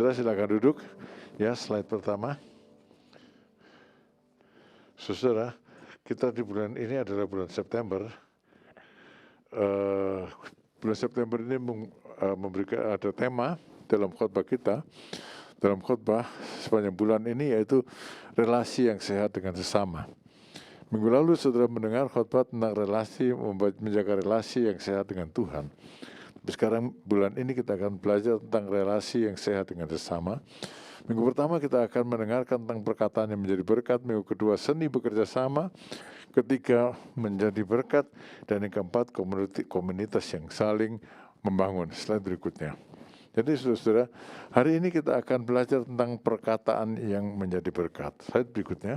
Saudara silakan duduk. Ya, slide pertama. Saudara, kita di bulan ini adalah bulan September. Bulan September ini memberikan ada tema dalam khotbah kita. Dalam khotbah sepanjang bulan ini yaitu relasi yang sehat dengan sesama. Minggu lalu saudara mendengar khotbah tentang relasi, menjaga relasi yang sehat dengan Tuhan. Sekarang bulan ini kita akan belajar tentang relasi yang sehat dengan sesama. Minggu pertama kita akan mendengarkan tentang perkataan yang menjadi berkat. Minggu kedua seni bekerja sama. Ketiga menjadi berkat. Dan yang keempat komunitas yang saling membangun. Slide berikutnya. Jadi saudara, hari ini kita akan belajar tentang perkataan yang menjadi berkat. Slide berikutnya.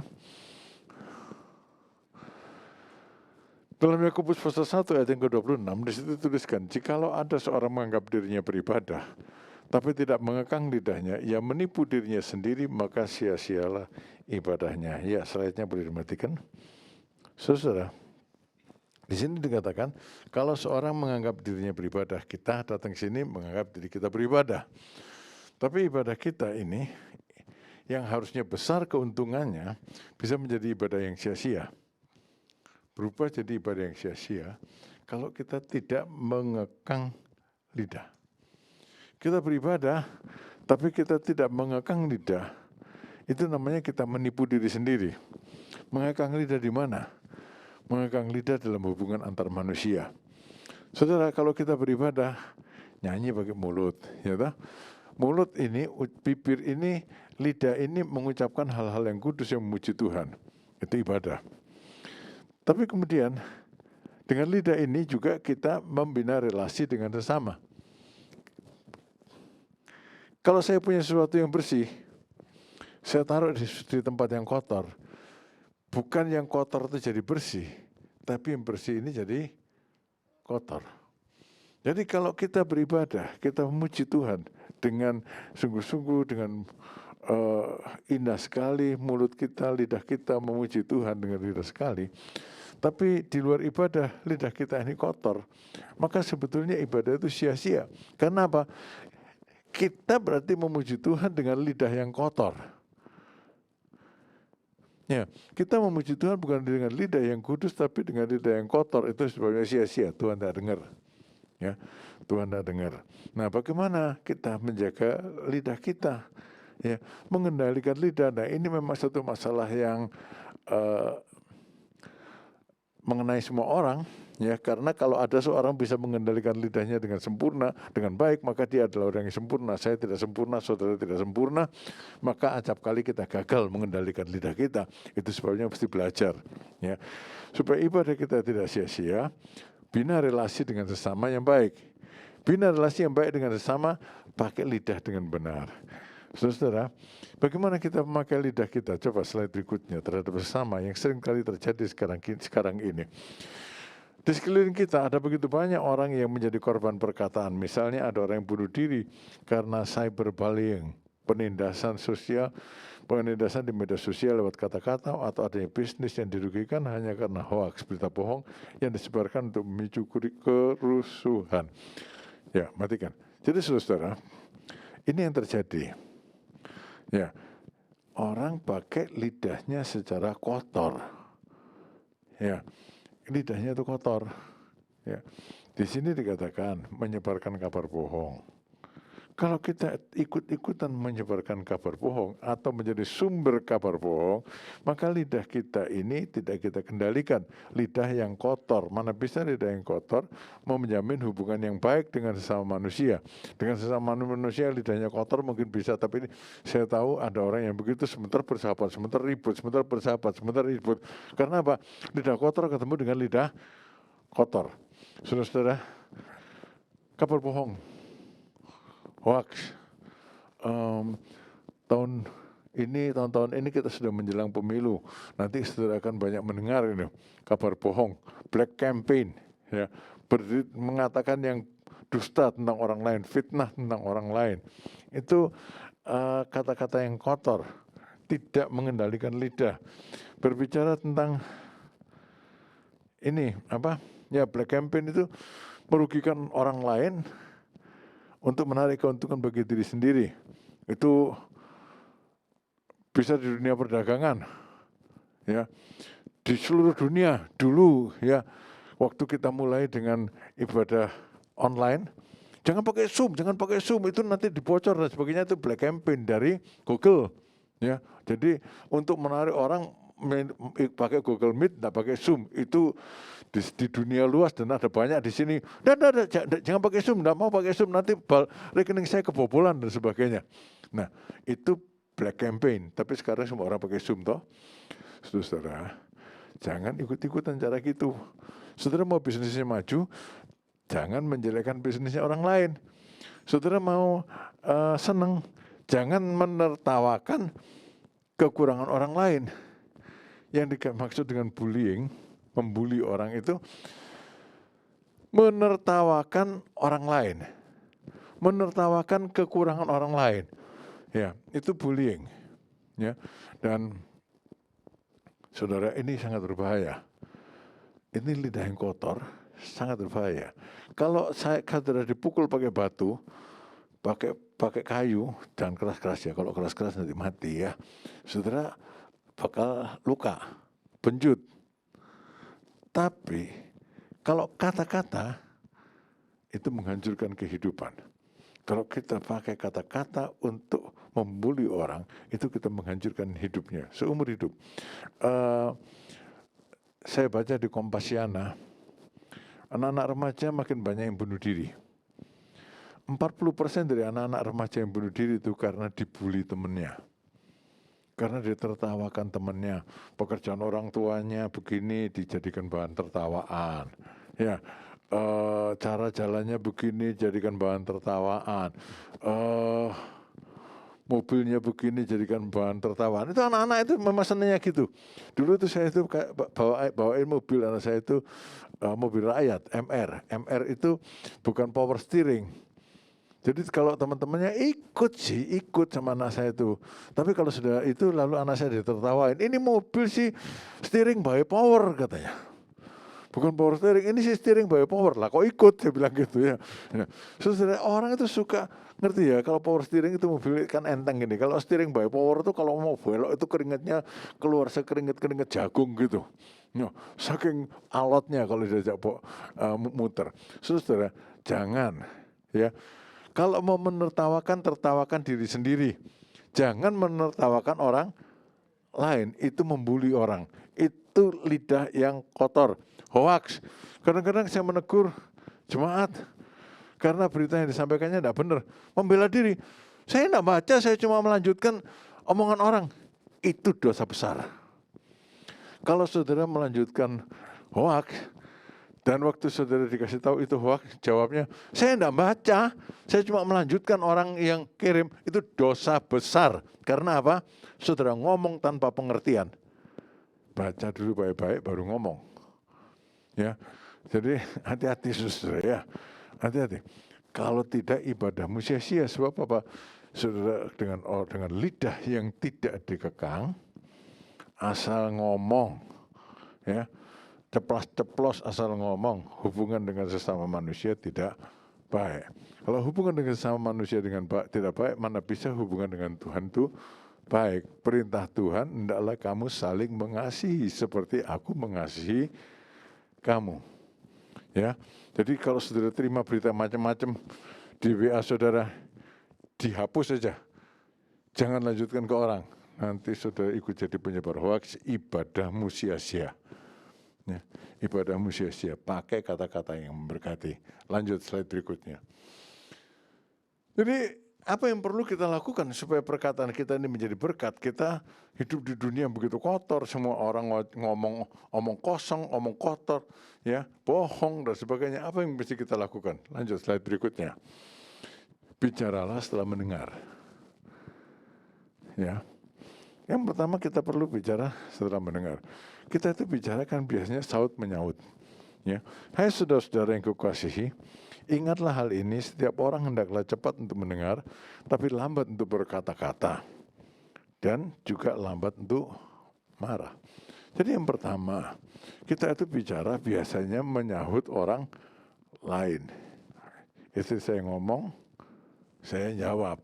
Dalam Yakobus pasal 1 ayat yang ke-26, di situ tuliskan, jikalau ada seorang menganggap dirinya beribadah, tapi tidak mengekang lidahnya, ia menipu dirinya sendiri, maka sia-sialah ibadahnya. Ya, slide-nya boleh dimatikan. Saudara, di sini dikatakan, kalau seorang menganggap dirinya beribadah, kita datang ke sini menganggap diri kita beribadah. Tapi ibadah kita ini, yang harusnya besar keuntungannya, bisa menjadi ibadah yang sia-sia. Berubah jadi ibadah yang sia-sia kalau kita tidak mengekang lidah. Kita beribadah, tapi kita tidak mengekang lidah. Itu namanya kita menipu diri sendiri. Mengekang lidah di mana? Mengekang lidah dalam hubungan antar manusia. Saudara, kalau kita beribadah, nyanyi pakai mulut, ya toh? Mulut ini, bibir ini, lidah ini mengucapkan hal-hal yang kudus yang memuji Tuhan. Itu ibadah. Tapi kemudian dengan lidah ini juga kita membina relasi dengan sesama. Kalau saya punya sesuatu yang bersih, saya taruh di tempat yang kotor. Bukan yang kotor itu jadi bersih, tapi yang bersih ini jadi kotor. Jadi kalau kita beribadah, kita memuji Tuhan dengan sungguh-sungguh, dengan indah sekali, mulut kita, lidah kita memuji Tuhan dengan lidah sekali. Tapi di luar ibadah, lidah kita ini kotor. Maka sebetulnya ibadah itu sia-sia. Karena apa? Kita berarti memuji Tuhan dengan lidah yang kotor. Ya, kita memuji Tuhan bukan dengan lidah yang kudus, tapi dengan lidah yang kotor. Itu sebabnya sia-sia, Tuhan tidak dengar. Ya, Tuhan tidak dengar. Nah, bagaimana kita menjaga lidah kita? Ya, mengendalikan lidah. Nah, ini memang satu masalah yang mengenai semua orang, ya, karena kalau ada seorang bisa mengendalikan lidahnya dengan sempurna, dengan baik, maka dia adalah orang yang sempurna. Saya tidak sempurna, saudara tidak sempurna, maka acap kali kita gagal mengendalikan lidah kita. Itu sebabnya mesti belajar, ya, supaya ibadah kita tidak sia-sia. Bina relasi dengan sesama yang baik. Bina relasi yang baik dengan sesama, pakai lidah dengan benar. Saudara, bagaimana kita memakai lidah kita? Coba slide berikutnya terhadap sesama yang sering kali terjadi sekarang ini. Di sekeliling kita ada begitu banyak orang yang menjadi korban perkataan. Misalnya ada orang yang bunuh diri karena cyberbullying, penindasan sosial, penindasan di media sosial lewat kata-kata, atau adanya bisnis yang dirugikan hanya karena hoaks, berita bohong yang disebarkan untuk memicu kerusuhan. Ya, matikan. Jadi saudara, ini yang terjadi. Ya, orang pakai lidahnya secara kotor. Ya, lidahnya itu kotor. Ya, di sini dikatakan menyebarkan kabar bohong. Kalau kita ikut-ikutan menyebarkan kabar bohong atau menjadi sumber kabar bohong, maka lidah kita ini tidak kita kendalikan. Lidah yang kotor, mana bisa lidah yang kotor mau menjamin hubungan yang baik dengan sesama manusia. Dengan sesama manusia lidahnya kotor mungkin bisa, tapi saya tahu ada orang yang begitu, sebentar bersahabat, sebentar ribut, sebentar bersahabat, sebentar ribut. Karena apa? Lidah kotor ketemu dengan lidah kotor. Saudara-saudara, kabar bohong, hoax. Tahun-tahun ini kita sudah menjelang pemilu. Nanti saudara akan banyak mendengar ini kabar bohong, black campaign, ya, mengatakan yang dusta tentang orang lain, fitnah tentang orang lain. Itu kata-kata yang kotor, tidak mengendalikan lidah. Berbicara tentang ini ya, black campaign itu merugikan orang lain untuk menarik keuntungan bagi diri sendiri. Itu bisa di dunia perdagangan, ya, di seluruh dunia dulu, ya, waktu kita mulai dengan ibadah online, jangan pakai Zoom, itu nanti dibocor dan sebagainya, itu black campaign dari Google, ya. Jadi untuk menarik orang pakai Google Meet, tidak pakai Zoom, itu di dunia luas dan ada banyak di sini. Jangan pakai Zoom, tidak mau pakai Zoom, nanti rekening saya kebobolan dan sebagainya. Nah, itu black campaign, tapi sekarang semua orang pakai Zoom toh. Saudara, jangan ikut-ikutan cara gitu. Saudara mau bisnisnya maju, jangan menjelekkan bisnisnya orang lain. Saudara mau senang, jangan menertawakan kekurangan orang lain. Yang dimaksud dengan bullying, membuli orang itu menertawakan orang lain, menertawakan kekurangan orang lain. Ya, itu bullying. Ya, dan saudara, ini sangat berbahaya. Ini lidah yang kotor, sangat berbahaya. Kalau saudara dipukul pakai batu, pakai kayu, jangan keras-keras ya. Kalau keras-keras nanti mati ya. Saudara bakal luka, benjut. Tapi kalau kata-kata itu menghancurkan kehidupan. Kalau kita pakai kata-kata untuk membuli orang, itu kita menghancurkan hidupnya, seumur hidup. Saya baca di Kompasiana, anak-anak remaja makin banyak yang bunuh diri. 40% dari anak-anak remaja yang bunuh diri itu karena dibully temannya. Karena ditertawakan temannya, pekerjaan orang tuanya begini dijadikan bahan tertawaan. Ya, cara jalannya begini jadikan bahan tertawaan, mobilnya begini jadikan bahan tertawaan. Itu anak-anak itu memang senangnya gitu. Dulu itu saya itu bawain mobil, anak saya itu mobil rakyat MR itu bukan power steering. Jadi kalau teman-temannya ikut sama anak saya itu. Tapi kalau sudah itu lalu anak saya ditertawain, ini mobil sih steering by power katanya. Bukan power steering, ini sih steering by power lah. Kok ikut, saya bilang gitu ya. Nah, saudara, orang itu suka ngerti ya, kalau power steering itu mobil kan enteng gini. Kalau steering by power itu kalau mau belok itu keringetnya keluar sekeringet-keringet jagung gitu. Nah, saking alotnya kalau diajak muter. Saudara, jangan ya. Kalau mau menertawakan, tertawakan diri sendiri. Jangan menertawakan orang lain, itu membuli orang. Itu lidah yang kotor. Hoax. Kadang-kadang saya menegur jemaat karena berita yang disampaikannya tidak benar. Membela diri. Saya tidak baca, saya cuma melanjutkan omongan orang. Itu dosa besar. Kalau saudara melanjutkan hoax, dan waktu saudara dikasih tahu itu hoax, jawabnya, saya tidak baca, saya cuma melanjutkan orang yang kirim, itu dosa besar. Karena apa? Saudara ngomong tanpa pengertian. Baca dulu baik-baik baru ngomong. Ya, jadi hati-hati saudara ya, hati-hati. Kalau tidak ibadahmu sia-sia, sebab apa? Saudara dengan lidah yang tidak dikekang, asal ngomong, ya, ceplos-ceplos asal ngomong, hubungan dengan sesama manusia tidak baik. Kalau hubungan dengan sesama manusia tidak baik, mana bisa hubungan dengan Tuhan itu baik. Perintah Tuhan, hendaklah kamu saling mengasihi seperti aku mengasihi kamu. Ya, jadi kalau saudara terima berita macam-macam di WA saudara, dihapus saja. Jangan lanjutkan ke orang. Nanti saudara ikut jadi penyebar hoax, ibadahmu sia-sia. Ya, ibadahmu sia-sia. Pakai kata-kata yang memberkati. Lanjut slide berikutnya. Jadi apa yang perlu kita lakukan supaya perkataan kita ini menjadi berkat? Kita hidup di dunia yang begitu kotor, semua orang omong kosong, omong kotor, ya, bohong dan sebagainya. Apa yang mesti kita lakukan? Lanjut slide berikutnya. Bicaralah setelah mendengar. Ya. Yang pertama kita perlu bicara setelah mendengar. Kita itu bicara kan biasanya saut menyaut. Ya. Hai saudara-saudara yang kukasihi, ingatlah hal ini, setiap orang hendaklah cepat untuk mendengar, tapi lambat untuk berkata-kata, dan juga lambat untuk marah. Jadi yang pertama, kita itu bicara biasanya menyahut orang lain. Istri saya ngomong, saya jawab.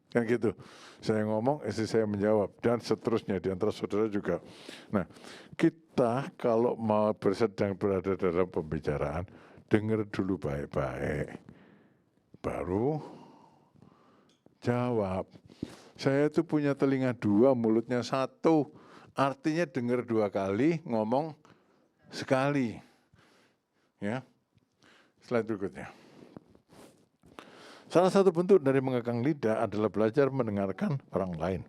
Kan gitu. Saya ngomong, istri saya menjawab, dan seterusnya di antara saudara juga. Nah, kita kalau mau sedang berada dalam pembicaraan, dengar dulu baik-baik, baru jawab. Saya itu punya telinga dua, mulutnya satu. Artinya dengar dua kali, ngomong sekali. Ya, slide berikutnya. Salah satu bentuk dari mengekang lidah adalah belajar mendengarkan orang lain.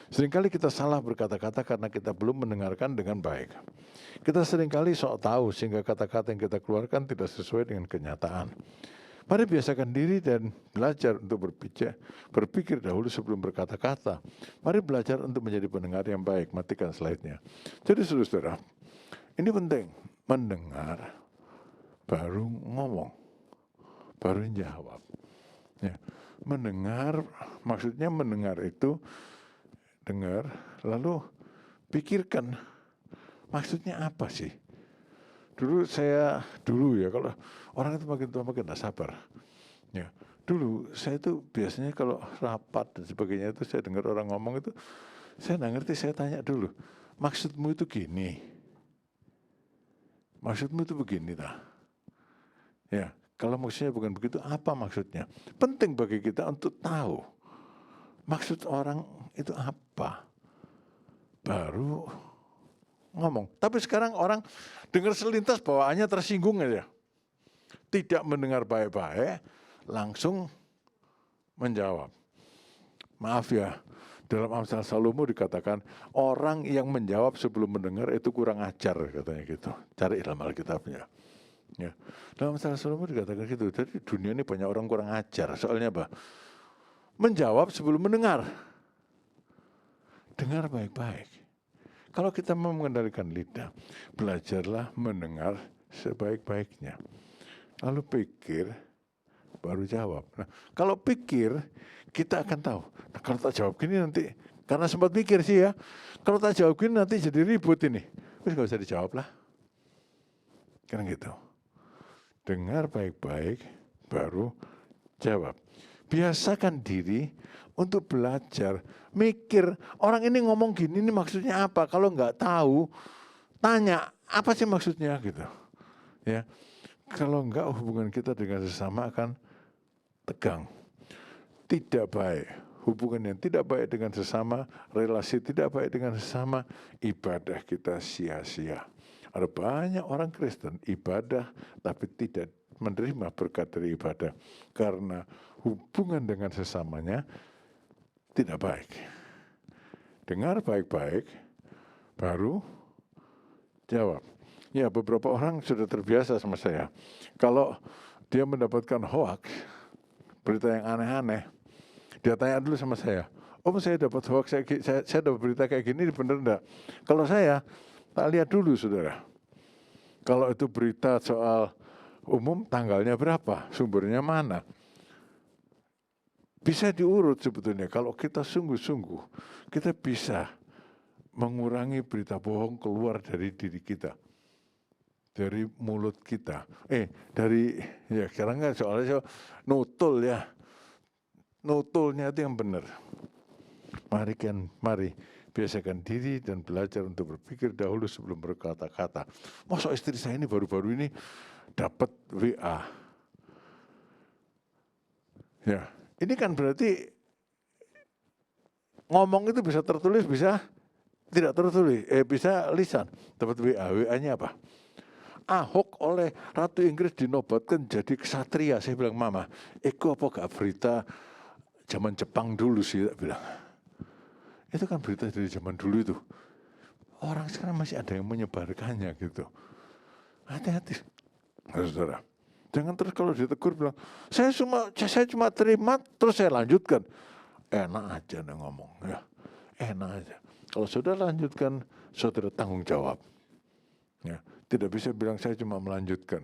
Seringkali kita salah berkata-kata karena kita belum mendengarkan dengan baik. Kita seringkali sok tahu sehingga kata-kata yang kita keluarkan tidak sesuai dengan kenyataan. Mari biasakan diri dan belajar untuk berpikir dahulu sebelum berkata-kata. Mari belajar untuk menjadi pendengar yang baik. Matikan slide-nya. Jadi saudara, ini penting. Mendengar, baru ngomong, baru jawab. Ya, mendengar, maksudnya mendengar itu dengar, lalu pikirkan maksudnya apa sih? Dulu ya kalau orang itu makin tua makin tidak sabar. Ya, dulu saya itu biasanya kalau rapat dan sebagainya itu saya dengar orang ngomong itu, saya nggak ngerti, saya tanya dulu, maksudmu itu gini, maksudmu itu begini tak? Ya. Kalau maksudnya bukan begitu, apa maksudnya? Penting bagi kita untuk tahu maksud orang itu apa. Baru ngomong. Tapi sekarang orang dengar selintas bawaannya tersinggung aja. Tidak mendengar baik-baik, langsung menjawab. Maaf ya, dalam Amsal Salomo dikatakan, orang yang menjawab sebelum mendengar itu kurang ajar, katanya gitu. Cari dalam Alkitabnya. Ya. Dalam Amsal Salomo dikatakan gitu. Jadi dunia ini banyak orang kurang ajar. Soalnya apa? Menjawab sebelum mendengar. Dengar baik-baik. Kalau kita mau mengendalikan lidah, belajarlah mendengar sebaik-baiknya. Lalu pikir, baru jawab. Nah, kalau pikir, kita akan tahu. Nah, kalau tak jawab gini nanti, karena sempat pikir sih ya, kalau tak jawab gini nanti jadi ribut ini. Terus gak usah dijawab lah. Kan gitu. Dengar baik-baik, baru jawab. Biasakan diri untuk belajar, mikir, orang ini ngomong gini, ini maksudnya apa? Kalau nggak tahu, tanya, apa sih maksudnya gitu. Ya, kalau enggak hubungan kita dengan sesama akan tegang. Tidak baik. Hubungan yang tidak baik dengan sesama, relasi tidak baik dengan sesama, ibadah kita sia-sia. Ada banyak orang Kristen ibadah tapi tidak menerima berkat dari ibadah karena hubungan dengan sesamanya tidak baik. Dengar baik-baik, baru jawab. Ya, beberapa orang sudah terbiasa sama saya. Kalau dia mendapatkan hoax, berita yang aneh-aneh, dia tanya dulu sama saya, "Om, saya dapat hoax, saya dapat berita kayak gini, benar enggak?" Kalau saya, tak lihat dulu saudara. Kalau itu berita soal umum, tanggalnya berapa, sumbernya mana. Bisa diurut sebetulnya, kalau kita sungguh-sungguh, kita bisa mengurangi berita bohong keluar dari diri kita. Dari mulut kita. Ya sekarang kan soalnya nutul ya. Nutulnya itu yang benar. Mari biasakan diri dan belajar untuk berpikir dahulu sebelum berkata-kata. Masa istri saya ini baru-baru ini dapat WA. Ya, ini kan berarti ngomong itu bisa tertulis, bisa tidak tertulis, bisa lisan. Dapat WA, WA-nya apa? Ahok oleh Ratu Inggris dinobatkan jadi ksatria. Saya bilang, Mama, itu apa gak berita zaman Jepang dulu sih, tak bilang. Itu kan berita dari zaman dulu itu. Orang sekarang masih ada yang menyebarkannya gitu. Hati-hati, saudara. Jangan terus kalau ditegur bilang, saya cuma terima, terus saya lanjutkan. Enak aja nih ngomong, ya. Enak aja. Kalau saudara lanjutkan, saudara tanggung jawab. Ya, tidak bisa bilang saya cuma melanjutkan.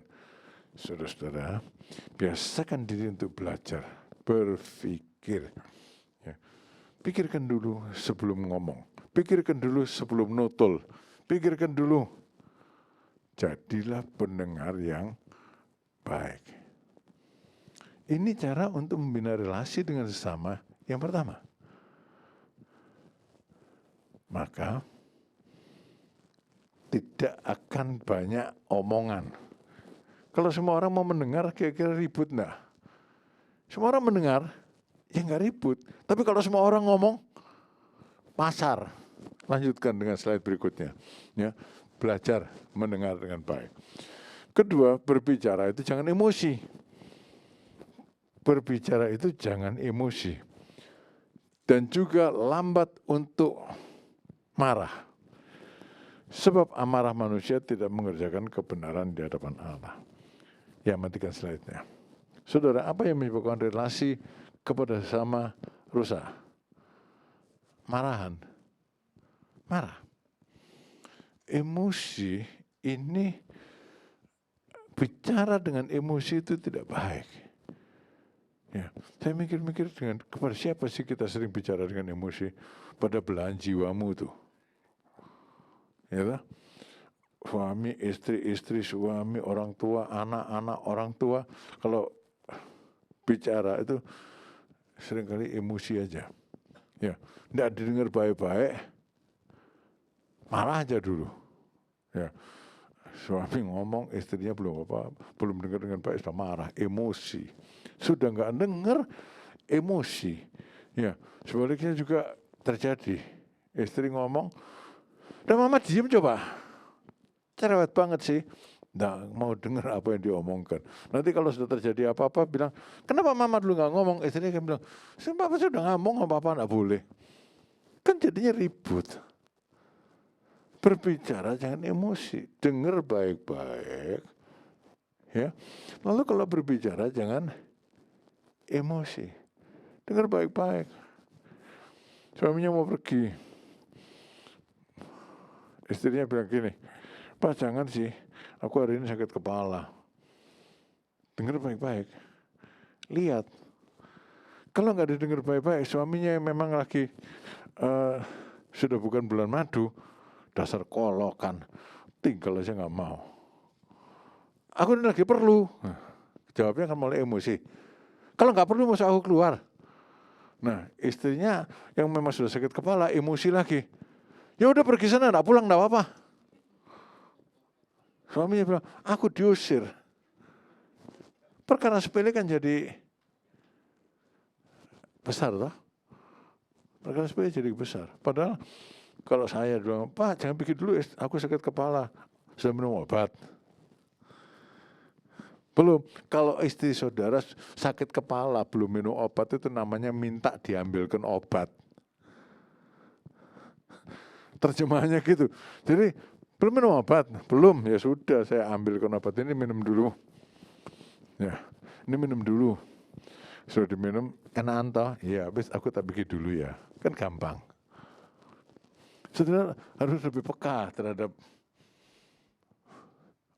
Saudara-saudara, biasakan diri untuk belajar, berpikir. Ya. Pikirkan dulu sebelum ngomong. Pikirkan dulu sebelum nutul. Pikirkan dulu. Jadilah pendengar yang baik. Ini cara untuk membina relasi dengan sesama Yang pertama. Maka tidak akan banyak omongan. Kalau semua orang mau mendengar, kira-kira ribut enggak? Semua orang mendengar, ya nggak ribut. Tapi kalau semua orang ngomong, pasar. Lanjutkan dengan slide berikutnya. Ya, belajar mendengar dengan baik. Kedua, berbicara itu jangan emosi. Berbicara itu jangan emosi. Dan juga lambat untuk marah. Sebab amarah manusia tidak mengerjakan kebenaran di hadapan Allah. Ya, matikan slide-nya. Saudara, apa yang menyebabkan relasi kepada sesama rusak? Marahan. Marah. Emosi ini, bicara dengan emosi itu tidak baik. Ya, saya mikir-mikir dengan kepada siapa sih kita sering bicara dengan emosi? Pada belahan jiwamu tuh. Ya, suami, istri, suami, orang tua, anak-anak, orang tua. Kalau bicara itu seringkali emosi aja. Ya, tidak didengar baik-baik, marah aja dulu. Ya, suami ngomong, istrinya belum dengar dengan baik, sudah marah, emosi. Sudah nggak dengar, emosi. Ya, sebaliknya juga terjadi. Istri ngomong, udah mama diem coba. Cerewet banget sih. Nggak mau dengar apa yang diomongkan. Nanti kalau sudah terjadi apa-apa bilang, kenapa mama dulu nggak ngomong? Istrinya kan bilang, papa sudah ngomong apa-apa nggak boleh. Kan jadinya ribut. Berbicara jangan emosi, dengar baik-baik. Ya. Lalu kalau berbicara jangan emosi. Dengar baik-baik. Suaminya mau pergi. Istrinya bilang gini, Pak jangan sih, aku hari ini sakit kepala. Dengar baik-baik. Lihat. Kalau nggak didengar baik-baik, suaminya yang memang lagi sudah bukan bulan madu, dasar kolokan, tinggal aja nggak mau. Aku ini lagi perlu. Jawabnya kan mulai emosi. Kalau nggak perlu masa aku keluar. Nah, istrinya yang memang sudah sakit kepala, emosi lagi. Ya udah pergi sana, nggak pulang, nggak apa-apa. Suaminya bilang, aku diusir. Perkara sepele kan jadi besar, toh? Perkara sepele jadi besar. Padahal kalau saya bilang, Pak jangan pergi dulu, aku sakit kepala. Sudah minum obat. Belum, kalau istri saudara sakit kepala belum minum obat itu namanya minta diambilkan obat. Terjemahannya gitu. Jadi belum minum obat, belum, ya sudah saya ambilkan obat ini minum dulu. Ya, ini minum dulu. Sudah diminum, enak toh? Ya, habis aku tak pergi dulu ya. Kan gampang. Saudara harus lebih peka terhadap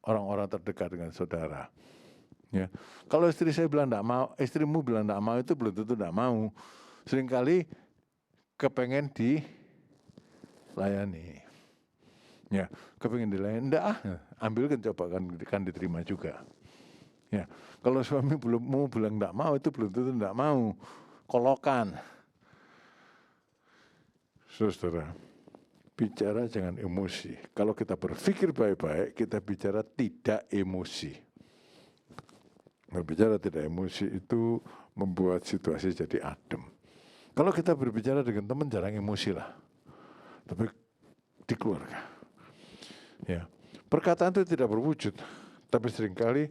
orang-orang terdekat dengan saudara. Ya. Kalau istri saya bilang enggak mau, istrimu bilang enggak mau itu belum tentu enggak mau. Seringkali kepengen dilayani. Ya, kepengen dilayani, enggak ambilkan coba kan diterima juga. Ya, kalau suami belum mau bilang enggak mau itu belum tentu enggak mau. Kolokan. Saudara, bicara jangan emosi. Kalau kita berpikir baik-baik, kita bicara tidak emosi. Berbicara tidak emosi itu membuat situasi jadi adem. Kalau kita berbicara dengan teman jarang emosi lah. Tapi di keluarga. Ya. Perkataan itu tidak berwujud. Tapi seringkali,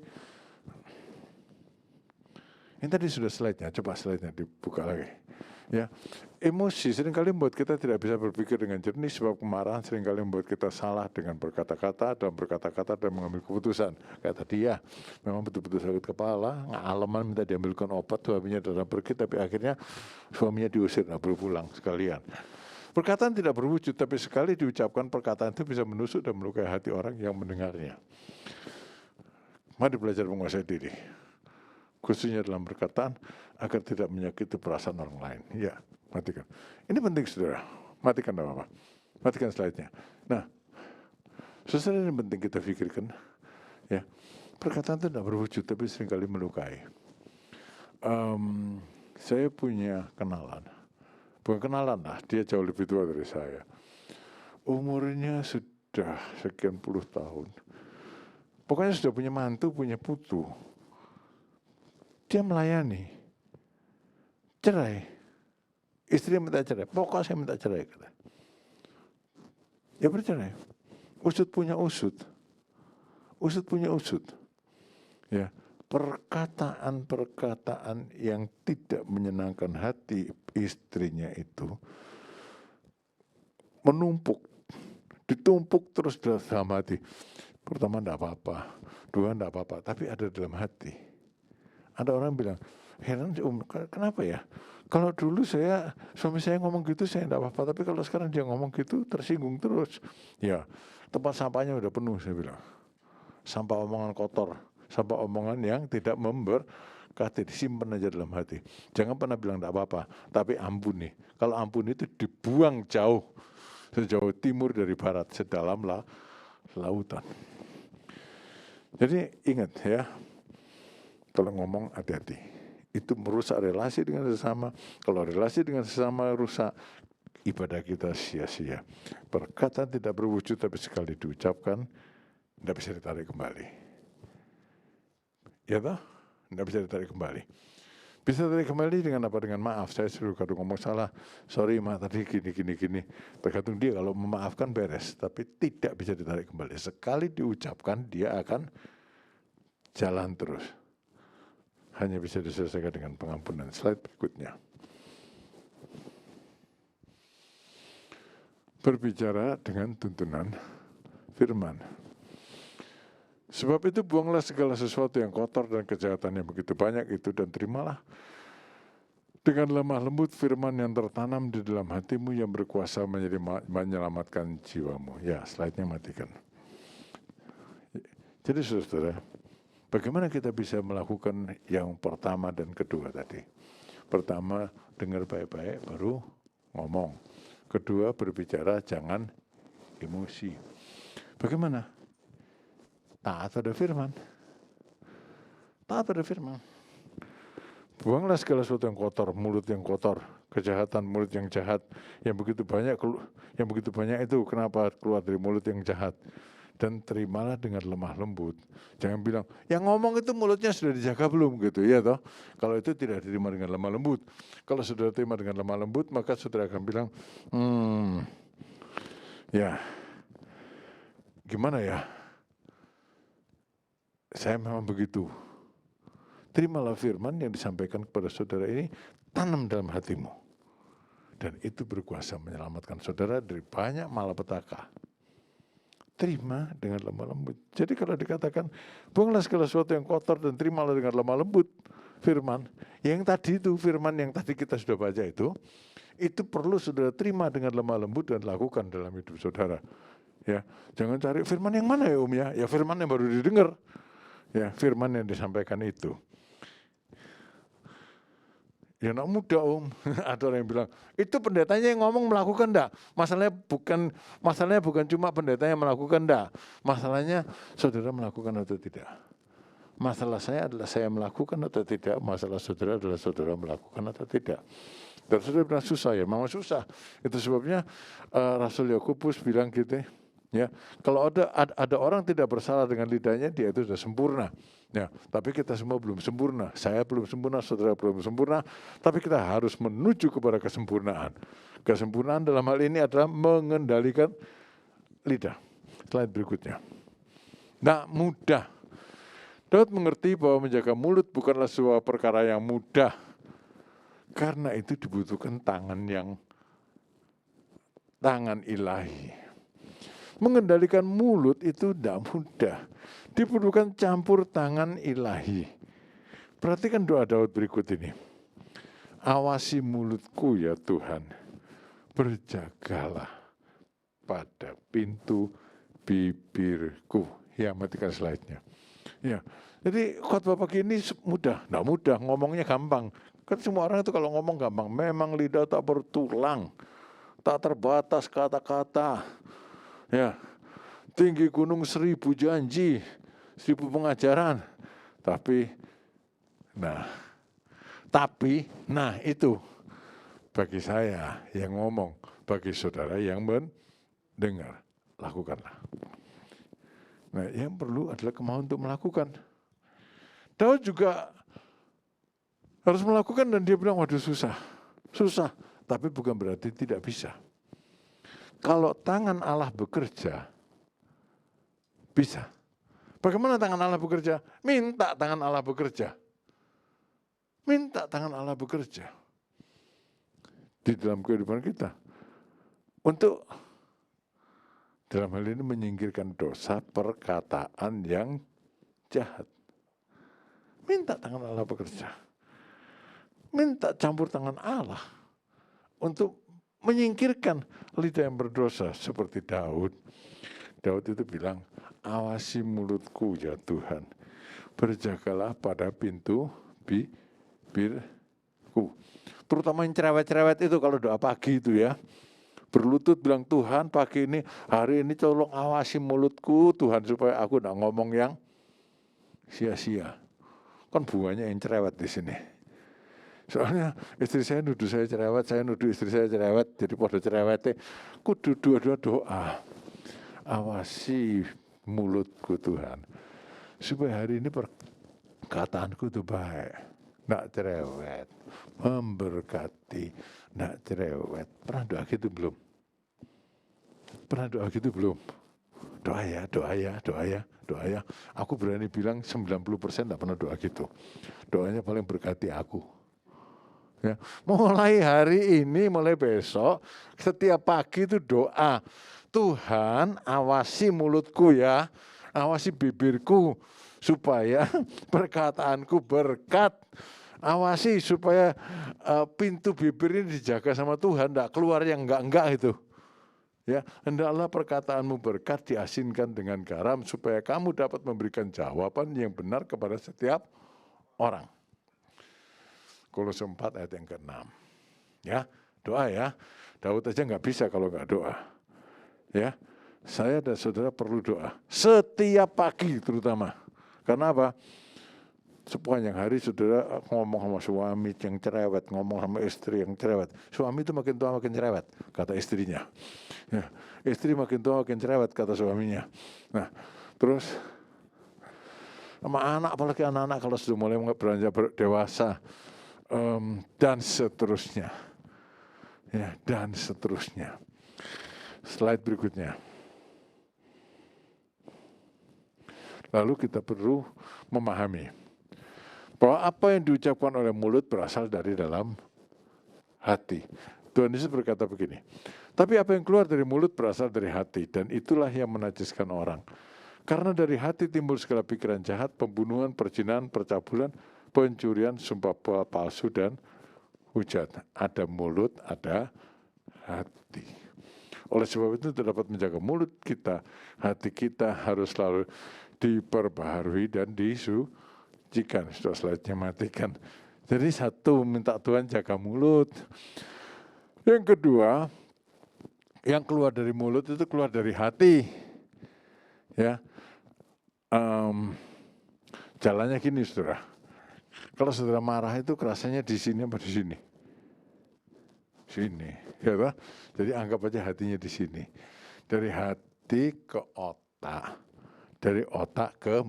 ini tadi sudah slide-nya, coba slide-nya dibuka lagi. Ya, emosi seringkali membuat kita tidak bisa berpikir dengan jernih, sebab kemarahan seringkali membuat kita salah dengan berkata-kata dan mengambil keputusan. Kayak tadi ya, memang betul-betul sakit kepala, ngalaman minta diambilkan obat, suaminya datang pergi, tapi akhirnya suaminya diusir, nggak boleh pulang sekalian. Perkataan tidak berwujud, tapi sekali diucapkan perkataan itu bisa menusuk dan melukai hati orang yang mendengarnya. Mari belajar menguasai diri, khususnya dalam perkataan, agar tidak menyakiti perasaan orang lain. Ya, matikan. Ini penting saudara, matikan apa-apa. Matikan slide-nya. Nah, saudara ini penting kita pikirkan. Ya, perkataan itu tidak berwujud, tapi seringkali melukai. Saya punya kenalan. Bukan kenalan lah, dia jauh lebih tua dari saya. Umurnya sudah sekian puluh tahun. Pokoknya sudah punya mantu, punya putu. Dia melayani. Cerai. Istrinya minta cerai. Pokoknya saya minta cerai. Kata. Ya bercerai. Usut punya usut. Usut punya usut. Ya, perkataan-perkataan yang tidak menyenangkan hati istrinya itu menumpuk, ditumpuk terus dalam hati. Pertama enggak apa-apa, dua enggak apa-apa, tapi ada dalam hati. Ada orang bilang, heran kenapa ya? Kalau dulu suami saya ngomong gitu saya enggak apa-apa, tapi kalau sekarang dia ngomong gitu tersinggung terus. Ya, tempat sampahnya udah penuh saya bilang. Sampah omongan kotor, sampah omongan yang tidak memberkati, disimpan aja dalam hati. Jangan pernah bilang enggak apa-apa, tapi ampuni. Kalau ampuni itu dibuang jauh, sejauh timur dari barat, sedalam lautan. Jadi ingat ya, kalau ngomong hati-hati. Itu merusak relasi dengan sesama. Kalau relasi dengan sesama rusak, ibadah kita sia-sia. Perkataan tidak berwujud tapi sekali diucapkan, tidak bisa ditarik kembali. Ya toh? Tidak bisa ditarik kembali. Bisa ditarik kembali dengan apa? Dengan maaf. Saya suruh kalau ngomong salah, sorry ma tadi gini. Tergantung dia, kalau memaafkan beres. Tapi tidak bisa ditarik kembali. Sekali diucapkan, dia akan jalan terus. Hanya bisa diselesaikan dengan pengampunan. Slide berikutnya. Berbicara dengan tuntunan firman. Sebab itu buanglah segala sesuatu yang kotor dan kejahatan yang begitu banyak itu, dan terimalah dengan lemah lembut firman yang tertanam di dalam hatimu yang berkuasa menyelamatkan jiwamu. Ya, slide-nya matikan. Jadi saudara, bagaimana kita bisa melakukan yang pertama dan kedua tadi? Pertama, dengar baik-baik, baru ngomong. Kedua, berbicara jangan emosi. Bagaimana? Taat pada firman. Taat pada firman. Buanglah segala sesuatu yang kotor, mulut yang kotor, kejahatan, mulut yang jahat, yang begitu banyak itu kenapa keluar dari mulut yang jahat. Dan terimalah dengan lemah lembut. Jangan bilang, yang ngomong itu mulutnya sudah dijaga belum gitu ya toh. Kalau itu tidak diterima dengan lemah lembut. Kalau sudah terima dengan lemah lembut, maka saudara akan bilang, ya, gimana ya? Saya memang begitu. Terimalah firman yang disampaikan kepada saudara ini, tanam dalam hatimu. Dan itu berkuasa menyelamatkan saudara dari banyak malapetaka. Terima dengan lemah lembut. Jadi kalau dikatakan, buanglah segala sesuatu yang kotor dan terimalah dengan lemah lembut firman. Yang tadi itu, firman yang tadi kita sudah baca itu perlu saudara terima dengan lemah lembut dan lakukan dalam hidup saudara. Ya, jangan cari firman yang mana ya ya? Ya firman yang baru didengar. Ya, firman yang disampaikan itu. Ya nak mudah Ada orang yang bilang, itu pendetanya yang ngomong melakukan enggak? Masalahnya bukan cuma pendeta yang melakukan enggak. Masalahnya saudara melakukan atau tidak. Masalah saya adalah saya melakukan atau tidak. Masalah saudara adalah saudara melakukan atau tidak. Dan saudara bilang susah ya, memang susah. Itu sebabnya Rasul Yakobus bilang gitu ya, kalau ada orang tidak bersalah dengan lidahnya, dia itu sudah sempurna. Ya, tapi kita semua belum sempurna. Saya belum sempurna, saudara belum sempurna, tapi kita harus menuju kepada kesempurnaan. Kesempurnaan dalam hal ini adalah mengendalikan lidah. Slide berikutnya. Nah, mudah. Daud mengerti bahwa menjaga mulut bukanlah sebuah perkara yang mudah. Karena itu dibutuhkan tangan ilahi. Mengendalikan mulut itu tidak mudah. Diperlukan campur tangan ilahi. Perhatikan doa Daud berikut ini. Awasi mulutku ya Tuhan. Berjagalah pada pintu bibirku. Ya, matikan slide-nya. Ya, jadi khotbah pagi ini mudah. Tidak mudah, ngomongnya gampang. Kan semua orang itu kalau ngomong gampang. Memang lidah tak bertulang. Tak terbatas kata-kata. Ya, tinggi gunung 1000 janji, 1000 pengajaran. Tapi Tapi, nah itu bagi saya yang ngomong, bagi saudara yang mendengar, lakukanlah. Nah, yang perlu adalah kemauan untuk melakukan. Daud juga harus melakukan dan dia bilang, waduh susah. Susah, tapi bukan berarti tidak bisa. Kalau tangan Allah bekerja, bisa. Bagaimana tangan Allah bekerja? Minta tangan Allah bekerja. Minta tangan Allah bekerja di dalam kehidupan kita. Untuk dalam hal ini menyingkirkan dosa perkataan yang jahat. Minta tangan Allah bekerja. Minta campur tangan Allah untuk menyingkirkan lidah yang berdosa seperti Daud. Daud itu bilang, awasi mulutku ya Tuhan, berjagalah pada pintu bibirku. Terutama yang cerewet-cerewet itu kalau doa pagi itu ya, berlutut bilang, Tuhan pagi ini, hari ini tolong awasi mulutku Tuhan supaya aku tidak ngomong yang sia-sia. Kan bunganya yang cerewet di sini. Soalnya istri saya nuduh saya cerewet, saya nuduh istri saya cerewet, jadi pada cerewetnya, kudu dua-dua doa. Awasi mulutku Tuhan, supaya hari ini perkataanku itu baik, tidak cerewet, memberkati, tidak cerewet. Pernah doa gitu belum? Pernah doa gitu belum? Doa ya. Aku berani bilang 90% tidak pernah doa gitu. Doanya paling berkati aku. Ya, mulai hari ini, mulai besok, setiap pagi itu doa. Tuhan awasi mulutku ya, awasi bibirku supaya perkataanku berkat. Awasi supaya pintu bibir ini dijaga sama Tuhan, tidak keluar yang enggak itu. Ya, hendaklah perkataanmu berkat diasinkan dengan garam supaya kamu dapat memberikan jawaban yang benar kepada setiap orang. Kolose 4 ayat yang ke-6. Ya, doa ya. Daud aja nggak bisa kalau nggak doa. Ya, saya dan saudara perlu doa setiap pagi terutama. Karena apa? Sepanjang hari saudara ngomong sama suami yang cerewet, ngomong sama istri yang cerewet. Suami itu makin tua makin cerewet, kata istrinya. Ya, istri makin tua makin cerewet, kata suaminya. Nah, terus sama anak, apalagi anak-anak kalau sudah mulai beranjak dewasa, dan seterusnya. Ya, dan seterusnya. Slide berikutnya. Lalu kita perlu memahami bahwa apa yang diucapkan oleh mulut berasal dari dalam hati. Tuhan Yesus berkata begini, tapi apa yang keluar dari mulut berasal dari hati, dan itulah yang menajiskan orang. Karena dari hati timbul segala pikiran jahat, pembunuhan, perzinahan, percabulan, pencurian, sumpah palsu, dan hujat. Ada mulut, ada hati. Oleh sebab itu dapat menjaga mulut kita, hati kita harus selalu diperbaharui dan disucikan. Sudah slide-nya matikan. Jadi satu, minta Tuhan jaga mulut. Yang kedua, yang keluar dari mulut itu keluar dari hati. Ya, jalannya gini saudara. Kalau saudara marah itu kerasanya di sini apa di sini? Sini, ya Pak. Jadi anggap aja hatinya di sini. Dari hati ke otak, dari otak ke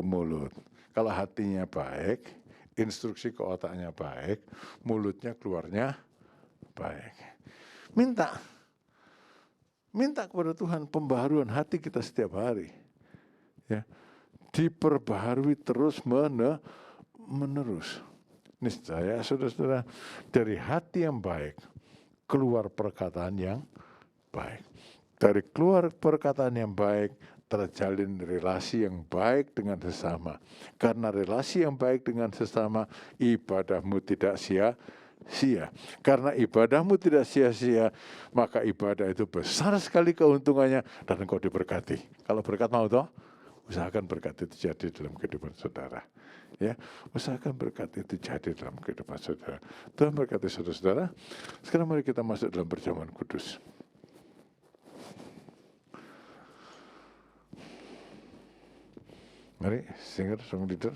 mulut. Kalau hatinya baik, instruksi ke otaknya baik, mulutnya keluarnya baik. Minta kepada Tuhan pembaharuan hati kita setiap hari. Ya, diperbaharui terus menerus. Niscaya saudara-saudara, dari hati yang baik keluar perkataan yang baik. Dari keluar perkataan yang baik terjalin relasi yang baik dengan sesama. Karena relasi yang baik dengan sesama, ibadahmu tidak sia-sia. Karena ibadahmu tidak sia-sia, maka ibadah itu besar sekali keuntungannya dan engkau diberkati. Kalau berkat mau toh, usahakan berkat itu jadi dalam kehidupan saudara. Ya, usahakan berkat itu jadi dalam kehidupan saudara. Tuhan berkati saudara-saudara. Sekarang mari kita masuk dalam perjamuan kudus. Mari, singer, song leader.